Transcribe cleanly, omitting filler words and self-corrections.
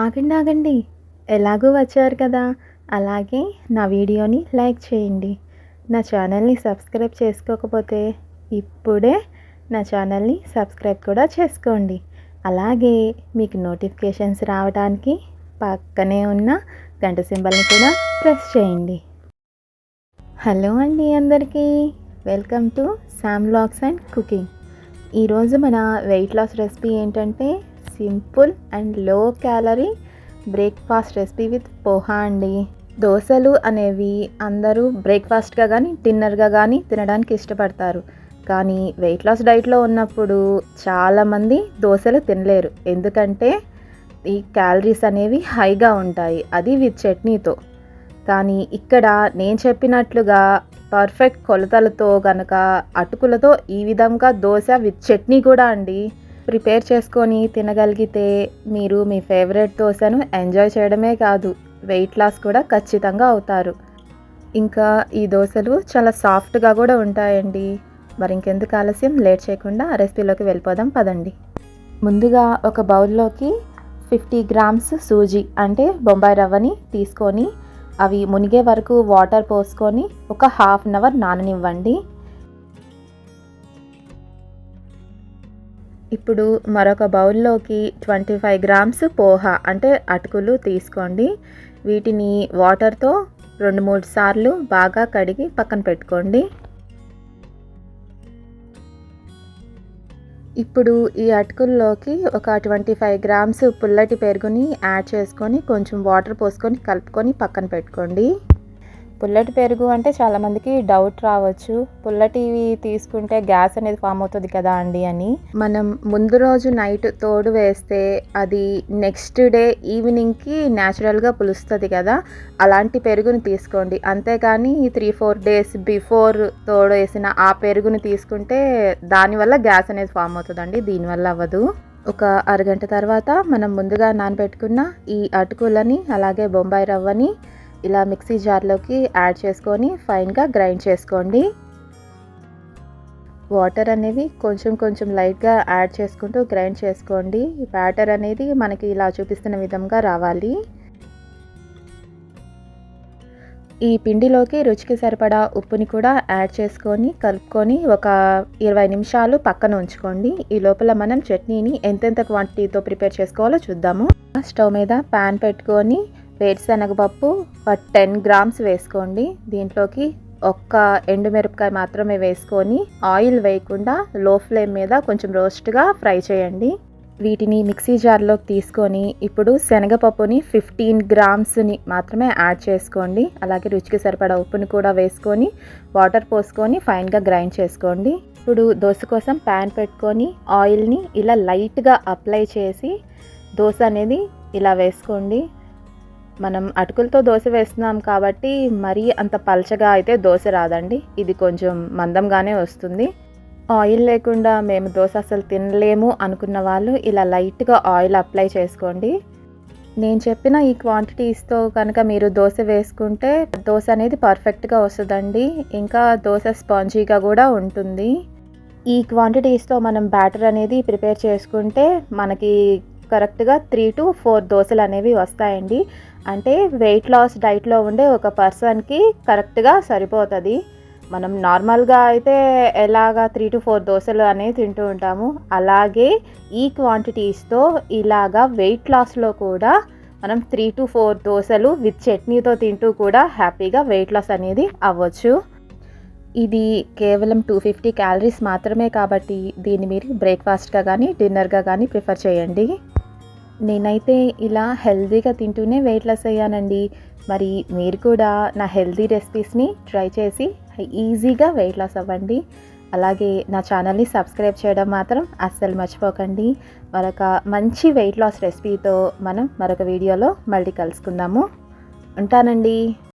ఆగండి ఆగండి. ఎలాగూ వచ్చారు కదా! అలాగే నా వీడియోని లైక్ చేయండి. నా ఛానల్‌ని సబ్స్క్రైబ్ చేసుకోకపోతే ఇప్పుడే నా ఛానల్‌ని సబ్స్క్రైబ్ కూడా చేసుకోండి. అలాగే మీకు నోటిఫికేషన్స్ రావడానికి పక్కనే ఉన్న గంట సింబల్‌ని కూడా ప్రెస్ చేయండి. హలో అండి అందరికీ. Welcome to Sam vlogs and cooking. ఈరోజు మన వెయిట్ లాస్ రెసిపీ ఏంటంటే simple and low calorie breakfast recipe with poha అండి. దోశలు అనేవి అందరూ బ్రేక్ఫాస్ట్గా కానీ డిన్నర్గా కానీ తినడానికి ఇష్టపడతారు. కానీ వెయిట్ లాస్ డైట్లో ఉన్నప్పుడు చాలామంది దోశలు తినలేరు. ఎందుకంటే ఈ క్యాలరీస్ అనేవి హైగా ఉంటాయి, అది విత్ చట్నీతో. కానీ ఇక్కడ నేను చెప్పినట్లుగా పర్ఫెక్ట్ కొలతలతో కనుక అటుకులతో ఈ విధంగా దోశ విత్ చట్నీ కూడా అండి ప్రిపేర్ చేసుకొని తినగలిగితే మీరు మీ ఫేవరెట్ దోశను ఎంజాయ్ చేయడమే కాదు, వెయిట్ లాస్ కూడా ఖచ్చితంగా అవుతారు. ఇంకా ఈ దోశలు చాలా సాఫ్ట్గా కూడా ఉంటాయండి. మరి ఇంకెందుకు ఆలస్యం, లేట్ చేయకుండా రెసిపీలోకి వెళ్ళిపోదాం పదండి. ముందుగా ఒక బౌల్లోకి 50 గ్రామ్స్ సూజీ అంటే బొంబాయి రవ్వని తీసుకొని అవి మునిగే వరకు వాటర్ పోసుకొని ఒక హాఫ్ అన్ అవర్ నాననివ్వండి. ఇప్పుడు మరొక బౌల్లోకి 25 గ్రామ్స్ పోహా అంటే అటుకులు తీసుకోండి. వీటిని వాటర్తో 2-3 సార్లు బాగా కడిగి పక్కన పెట్టుకోండి. ఇప్పుడు ఈ అటుకుల్లోకి ఒక 25 గ్రామ్స్ పుల్లటి పెరుగుని యాడ్ చేసుకొని కొంచెం వాటర్ పోసుకొని కలుపుకొని పక్కన పెట్టుకోండి. పుల్లటి పెరుగు అంటే చాలామందికి డౌట్ రావచ్చు, పుల్లటివి తీసుకుంటే గ్యాస్ అనేది ఫామ్ అవుతుంది కదా అండి అని. మనం ముందు రోజు నైట్ తోడు వేస్తే అది నెక్స్ట్ డే ఈవినింగ్కి న్యాచురల్గా పులుస్తుంది కదా, అలాంటి పెరుగుని తీసుకోండి. అంతేకాని 3-4 డేస్ బిఫోర్ తోడు వేసిన ఆ పెరుగుని తీసుకుంటే దానివల్ల గ్యాస్ అనేది ఫామ్ అవుతుందండి, దీనివల్ల అవ్వదు. ఒక అరగంట తర్వాత మనం ముందుగా నానబెట్టుకున్న ఈ అటుకులని అలాగే బొంబాయి రవ్వని ఇలా మిక్సీ జార్లోకి యాడ్ చేసుకొని ఫైన్గా గ్రైండ్ చేసుకోండి. వాటర్ అనేవి కొంచెం కొంచెం లైట్గా యాడ్ చేసుకుంటూ గ్రైండ్ చేసుకోండి. ఈ బ్యాటర్ అనేది మనకి ఇలా చూపిస్తున్న విధంగా రావాలి. ఈ పిండిలోకి రుచికి సరిపడా ఉప్పుని కూడా యాడ్ చేసుకొని కలుపుకొని ఒక 20 నిమిషాలు పక్కన ఉంచుకోండి. ఈ లోపల మనం చట్నీని ఎంతెంత క్వాంటిటీతో ప్రిపేర్ చేసుకోవాలో చూద్దాము. స్టవ్ మీద ప్యాన్ పెట్టుకొని వేరుశనగపప్పు 10 గ్రామ్స్ వేసుకోండి. దీంట్లోకి ఒక్క ఎండుమిరపకాయ మాత్రమే వేసుకొని ఆయిల్ వేయకుండా లో ఫ్లేమ్ మీద కొంచెం రోస్ట్గా ఫ్రై చేయండి. వీటిని మిక్సీ జార్లోకి తీసుకొని ఇప్పుడు శనగపప్పుని 15 గ్రామ్స్ని మాత్రమే యాడ్ చేసుకోండి. అలాగే రుచికి సరిపడా ఉప్పుని కూడా వేసుకొని వాటర్ పోసుకొని ఫైన్గా గ్రైండ్ చేసుకోండి. ఇప్పుడు దోశ కోసం ప్యాన్ పెట్టుకొని ఆయిల్ని ఇలా లైట్గా అప్లై చేసి దోశ అనేది ఇలా వేసుకోండి. మనం అటుకులతో దోశ వేస్తున్నాం కాబట్టి మరీ అంత పల్చగా అయితే దోశ రాదండి, ఇది కొంచెం మందంగానే వస్తుంది. ఆయిల్ లేకుండా మేము దోశ అసలు తినలేము అనుకున్న వాళ్ళు ఇలా లైట్గా ఆయిల్ అప్లై చేసుకోండి. నేను చెప్పిన ఈ క్వాంటిటీస్తో కనుక మీరు దోశ వేసుకుంటే దోశ అనేది పర్ఫెక్ట్గా వస్తుందండి, ఇంకా దోశ స్పాంజీగా కూడా ఉంటుంది. ఈ క్వాంటిటీస్తో మనం బ్యాటర్ అనేది ప్రిపేర్ చేసుకుంటే మనకి కరెక్ట్గా 3-4 దోశలు అనేవి వస్తాయండి. అంటే వెయిట్ లాస్ డైట్లో ఉండే ఒక పర్సన్కి కరెక్ట్గా సరిపోతుంది. మనం నార్మల్గా అయితే ఎలాగా 3-4 దోశలు అనేవి తింటూ ఉంటాము, అలాగే ఈ క్వాంటిటీస్తో ఇలాగా వెయిట్ లాస్లో కూడా మనం 3-4 దోశలు విత్ చట్నీతో తింటూ కూడా హ్యాపీగా వెయిట్ లాస్ అనేది అవ్వచ్చు. ఇది కేవలం 250 క్యాలరీస్ మాత్రమే కాబట్టి దీన్ని మీరు బ్రేక్ఫాస్ట్గా కానీ డిన్నర్గా కానీ ప్రిఫర్ చేయండి. నేనైతే ఇలా హెల్తీగా తింటూనే వెయిట్ లాస్ అయ్యానండి. మరి మీరు కూడా నా హెల్తీ రెసిపీస్ని ట్రై చేసి ఈజీగా వెయిట్ లాస్ అవ్వండి. అలాగే నా ఛానల్ని సబ్స్క్రైబ్ చేయడం మాత్రం అస్సలు మర్చిపోకండి. మరొక మంచి వెయిట్ లాస్ రెసిపీతో మనం మరొక వీడియోలో మళ్ళీ కలుసుకుందాము. ఉంటానండి.